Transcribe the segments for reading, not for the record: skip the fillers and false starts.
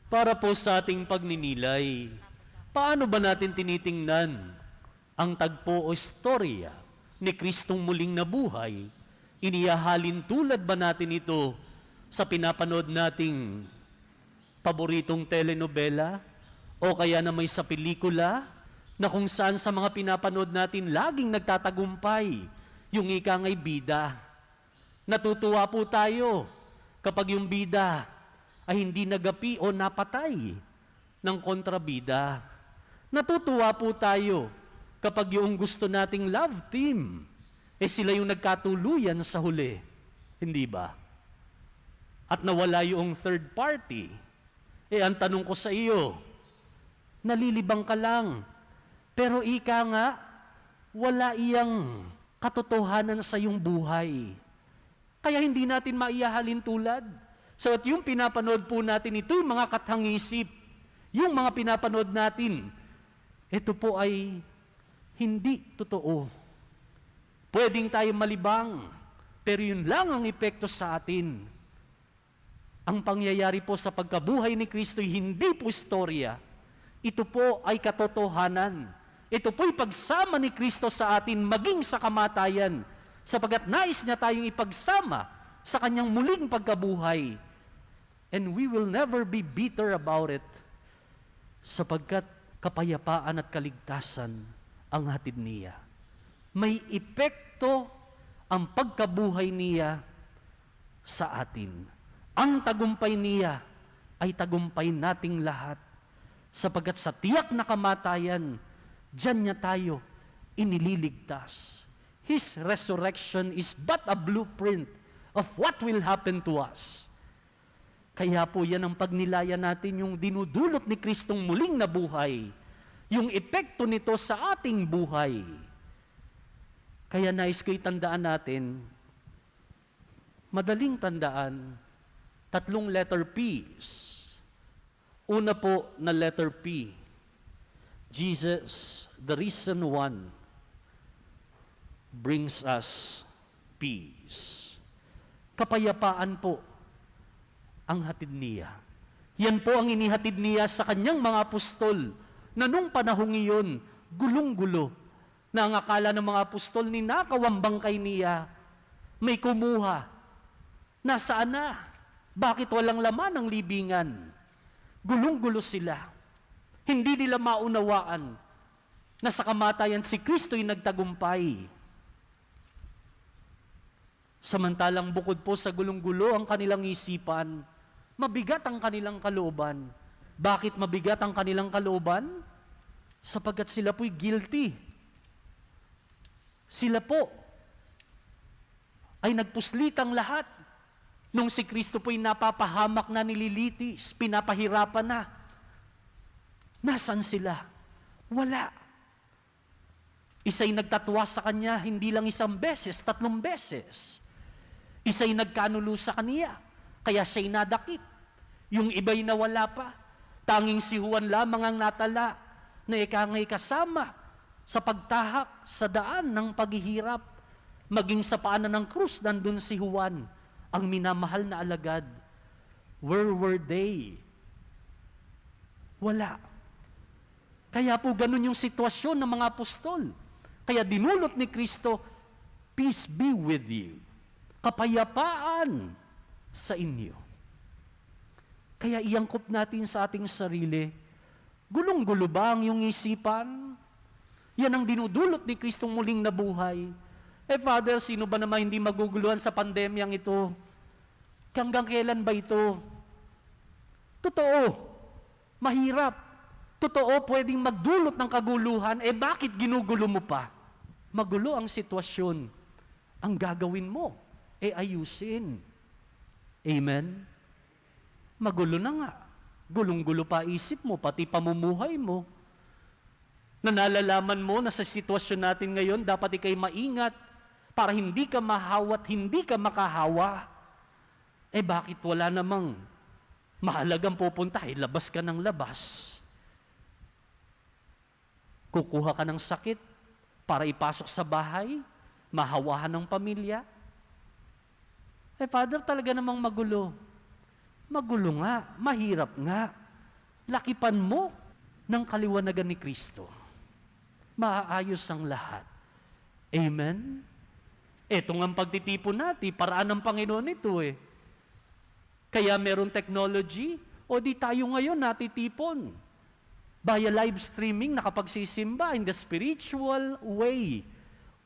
Para po sa ating pagninilay, paano ba natin tinitingnan ang tagpo o istorya ni Kristong muling nabuhay? Inihahalin tulad ba natin ito sa pinapanood nating paboritong telenovela o kaya na may sa pelikula na kung saan sa mga pinapanood natin laging nagtatagumpay yung ika nga'y bida? Natutuwa po tayo kapag yung bida ay hindi nagapi o napatay ng kontrabida. Natutuwa po tayo kapag yung gusto nating love team, sila yung nagkatuluyan sa huli. Hindi ba? At nawala yung third party. Ang tanong ko sa iyo, nalilibang ka lang. Pero ika nga, wala iyang katotohanan sa iyong buhay. Kaya hindi natin maihahalin tulad. So at yung pinapanood po natin ito, yung mga kathangisip, yung mga pinapanood natin, ito po ay hindi totoo. Pwedeng tayo malibang, pero yun lang ang epekto sa atin. Ang pangyayari po sa pagkabuhay ni Kristo ay hindi po istorya. Ito po ay katotohanan. Ito po ay pagsama ni Kristo sa atin maging sa kamatayan, sapagat nais niya tayong ipagsama sa kanyang muling pagkabuhay. And we will never be bitter about it, sapagkat kapayapaan at kaligtasan ang hatid niya. May epekto ang pagkabuhay niya sa atin. Ang tagumpay niya ay tagumpay nating lahat, sapagkat sa tiyak na kamatayan, diyan niya tayo inililigtas. His resurrection is but a blueprint of what will happen to us. Kaya po yan ang pagnilayan natin, yung dinudulot ni Kristong muling nabuhay, yung epekto nito sa ating buhay. Kaya nais ko'y tandaan natin, madaling tandaan, 3 letter P's. Una po na letter P, Jesus, the risen one, brings us peace. Kapayapaan po ang hatid niya. Yan po ang inihatid niya sa kanyang mga apostol na nung panahong iyon, gulong-gulo, na ang akala ng mga apostol ninakaw ang bangkay niya, may kumuha. Nasaan na? Bakit walang laman ang libingan? Gulong-gulo sila. Hindi nila maunawaan na sa kamatayan si Kristo'y nagtagumpay. Samantalang bukod po sa gulong-gulo ang kanilang isipan, mabigat ang kanilang kalooban. Bakit mabigat ang kanilang kalooban? Sapagkat sila po'y guilty. Sila po ay nagpuslitang lahat. Nung si Kristo po'y napapahamak na, nililitis, pinapahirapan na. Nasaan sila? Wala. Isa'y nagtatwa sa kanya, hindi lang 1 beses, 3 beses. Isa'y nagkanulo sa kaniya, kaya siya'y nadakip. Yung iba'y nawala pa. Tanging si Juan lamang ang natala na ikangay kasama sa pagtahak sa daan ng paghihirap. Maging sa paanan ng krus, nandun si Juan, ang minamahal na alagad. Where were they? Wala. Kaya po ganun yung sitwasyon ng mga apostol. Kaya dinulot ni Kristo, peace be with you. Kapayapaan sa inyo. Kaya iangkop natin sa ating sarili, gulong-gulo ba ang iyong isipan? Yan ang dinudulot ni Kristong muling nabuhay. Father, sino ba naman hindi maguguluhan sa pandemyang ito? Hanggang kailan ba ito? Totoo, mahirap. Totoo, pwedeng magdulot ng kaguluhan. Bakit ginugulo mo pa? Magulo ang sitwasyon. Ang gagawin mo, ayusin. Amen? Magulo na nga. Gulong-gulo pa isip mo, pati pamumuhay mo. Na nalalaman mo na sa sitwasyon natin ngayon, dapat ikay maingat para hindi ka mahawa at hindi ka makahawa. Bakit wala namang mahalagang pupunta? Labas ka ng labas. Kukuha ka ng sakit para ipasok sa bahay, mahawahan ng pamilya. Father, talaga namang magulo. Magulo nga, mahirap nga. lakipan mo ng kaliwanagan ni Kristo. Maaayos ang lahat. Amen? Ito nga ang pagtitipon natin, paraan ng Panginoon ito eh. Kaya meron technology, o di tayo ngayon natitipon. Via live streaming, nakapagsisimba in the spiritual way.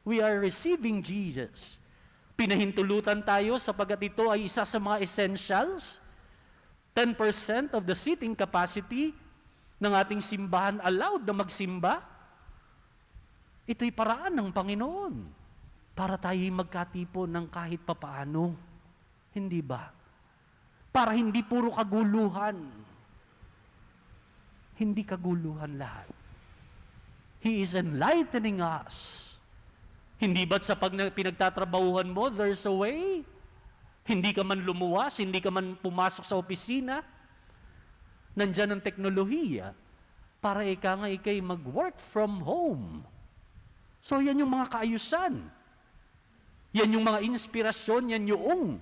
We are receiving Jesus. Pinahintulutan tayo sapagkat ito ay isa sa mga essentials. 10% of the seating capacity ng ating simbahan allowed na magsimba. Ito'y paraan ng Panginoon para tayo'y magkatipon ng kahit papaano. Hindi ba? Para hindi puro kaguluhan. Hindi kaguluhan lahat. He is enlightening us. Hindi ba't sa pinagtatrabahuhan mo, there's a way? Hindi ka man lumuwas, hindi ka man pumasok sa opisina. Nandyan ang teknolohiya para ikay mag-work from home. So yan yung mga kaayusan. Yan yung mga inspirasyon, yan yung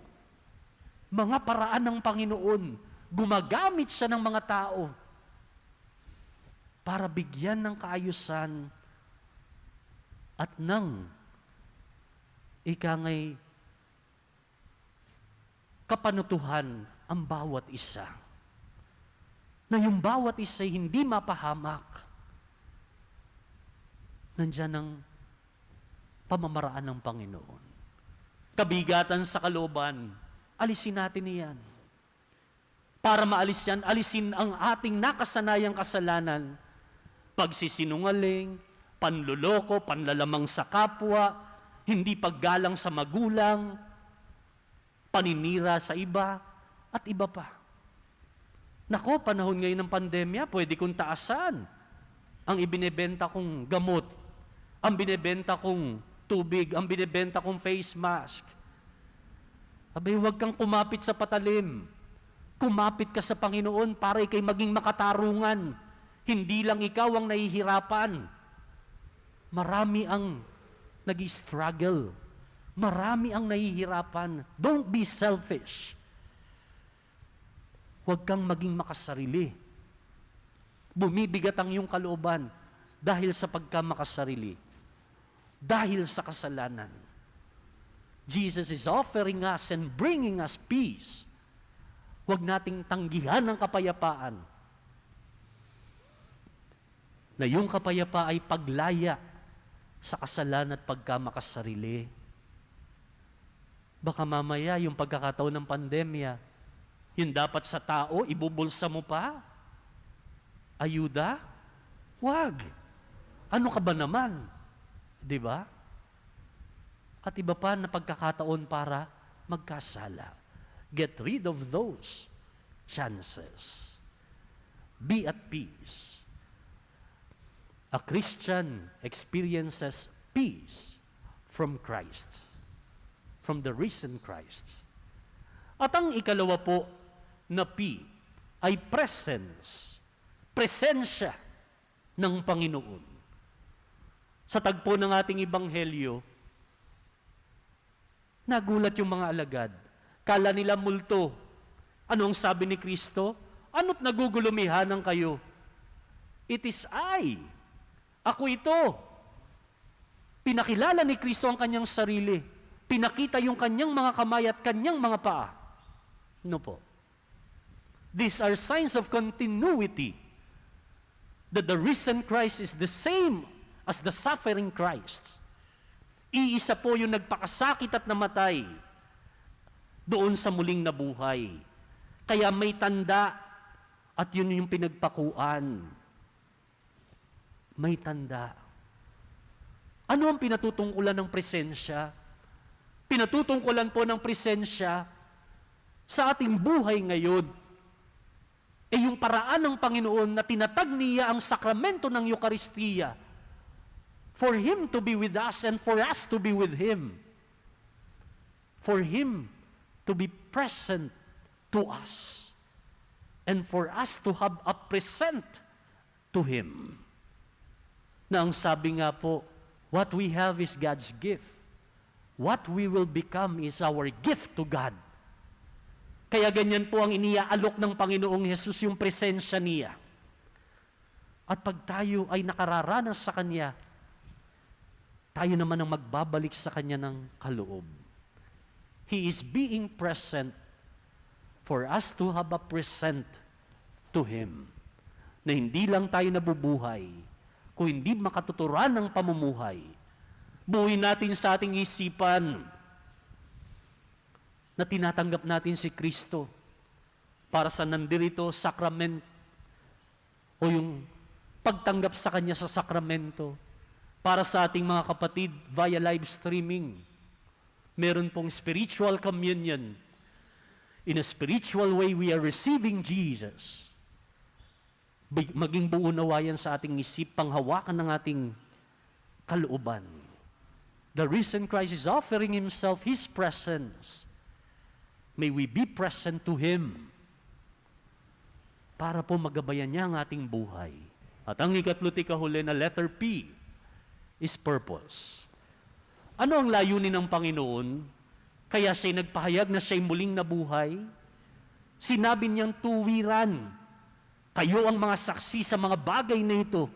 mga paraan ng Panginoon. Gumagamit siya ng mga tao para bigyan ng kaayusan at ng kapanutuhan ang bawat isa. Na yung bawat isa ay hindi mapahamak. Nandiyan ang pamamaraan ng Panginoon. Kabigatan sa kalooban, alisin natin iyan. Para maalis yan, alisin ang ating nakasanayang kasalanan. Pagsisinungaling, panluloko, panlalamang sa kapwa, hindi paggalang sa magulang, paninira sa iba, at iba pa. Nako, panahon ngayon ng pandemya, pwede kong taasan ang ibinebenta kong gamot, ang binebenta kong tubig, ang binebenta kong face mask. Abay, huwag kang kumapit sa patalim. Kumapit ka sa Panginoon para ikay maging makatarungan. Hindi lang ikaw ang nahihirapan. Marami ang nag-struggle. Marami ang nahihirapan. Don't be selfish. Huwag kang maging makasarili. Bumibigat ang iyong kalooban dahil sa pagkamakasarili. Dahil sa kasalanan. Jesus is offering us and bringing us peace. Huwag nating tanggihan ang kapayapaan. Na yung kapayapaan ay paglaya sa kasalanan at pagkamakasarili. Baka mamaya yung pagkakataon ng pandemya, yung dapat sa tao, ibubulsa mo pa? Ayuda? Wag. Ano ka ba naman? Di ba? At iba pa na pagkakataon para magkasala. Get rid of those chances. Be at peace. A Christian experiences peace from Christ, from the risen Christ. At ang ikalawa po na P ay presence, presensya ng Panginoon. Sa tagpo ng ating Ebanghelyo, nagulat yung mga alagad. Kala nila multo. Ano ang sabi ni Kristo? Ano't nagugulumihanan kayo? It is I. Ako ito. Pinakilala ni Kristo ang kanyang sarili. Pinakita yung kanyang mga kamay at kanyang mga paa. No po. These are signs of continuity. That the risen Christ is the same as the suffering Christ. Iisa po yung nagpakasakit at namatay doon sa muling nabuhay. Kaya may tanda at yun yung pinagpakuan. May tanda. Ano ang pinatutungkulan ng presensya? Pinatutungkulan po ng presensya sa ating buhay ngayon. Yung paraan ng Panginoon na tinatag niya ang sakramento ng Eucharistia for Him to be with us and for us to be with Him. For Him to be present to us. And for us to have a present to Him. Na ang sabi nga po, what we have is God's gift. What we will become is our gift to God. Kaya ganyan po ang iniaalok ng Panginoong Hesus yung presensya niya. At pag tayo ay nakararanas sa Kanya, tayo naman ang magbabalik sa Kanya ng kaloob. He is being present for us to have a present to Him. Na hindi lang tayo nabubuhay, kung hindi makatuturan ng pamumuhay, buuin natin sa ating isipan na tinatanggap natin si Kristo para sa nandirito sakrament o yung pagtanggap sa Kanya sa sakramento. Para sa ating mga kapatid via live streaming, meron pong spiritual communion. In a spiritual way, we are receiving Jesus. Maging buo nawayan sa ating isip, panghawakan ng ating kalooban. The risen Christ is offering Himself, His presence. May we be present to Him para po magabayan niya ang ating buhay. At ang ikatluti kahuli na letter P is purpose. Ano ang layunin ng Panginoon? Kaya siya'y nagpahayag na siya'y muling nabuhay. Sinabi niyang tuwiran, kayo ang mga saksi sa mga bagay na ito.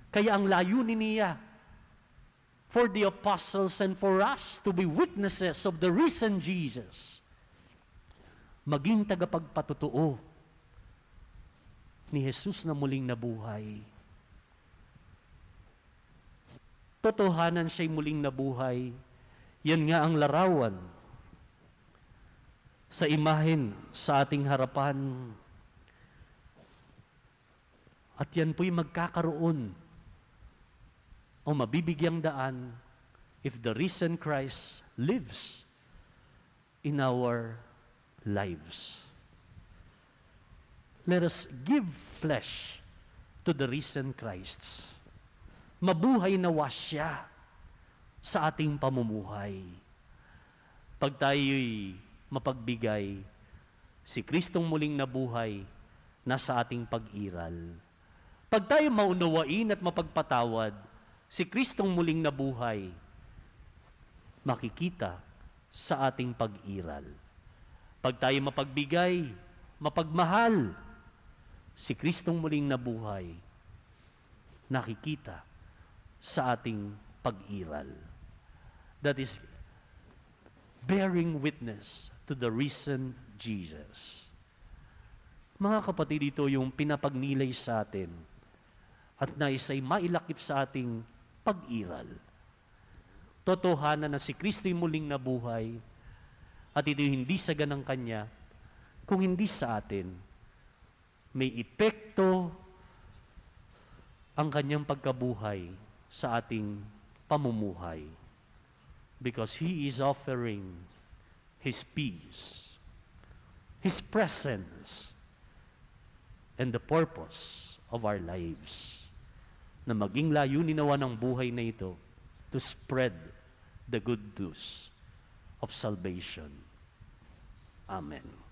Kaya ang layunin niya, for the apostles and for us to be witnesses of the risen Jesus, maging tagapagpatotoo ni Jesus na muling nabuhay. Totohanan siya'y muling nabuhay. Yan nga ang larawan sa imahen sa ating harapan. At yan po'y magkakaroon o mabibigyang daan if the risen Christ lives in our lives. Let us give flesh to the risen Christ. Mabuhay nawa siya sa ating pamumuhay. Pag tayo'y mapagbigay, si Kristong muling nabuhay, nasa ating pag-iral. Pag tayo maunawain at mapagpatawad, si Kristong muling nabuhay, makikita sa ating pag-iral. Pag tayo mapagbigay, mapagmahal, si Kristong muling nabuhay, nakikita sa ating pag-iral. That is bearing witness to the risen Jesus. Mga kapatid, ito yung pinapagnilay sa atin at naisa'y mailakip sa ating pag-iral. Totohanan na si Kristo'y muling nabuhay at ito hindi sa ganang Kanya, kung hindi sa atin, may epekto ang Kanyang pagkabuhay sa ating pamumuhay. Because He is offering His peace, His presence, and the purpose of our lives. Na maging layunin nawa ng buhay na ito to spread the good news of salvation. Amen.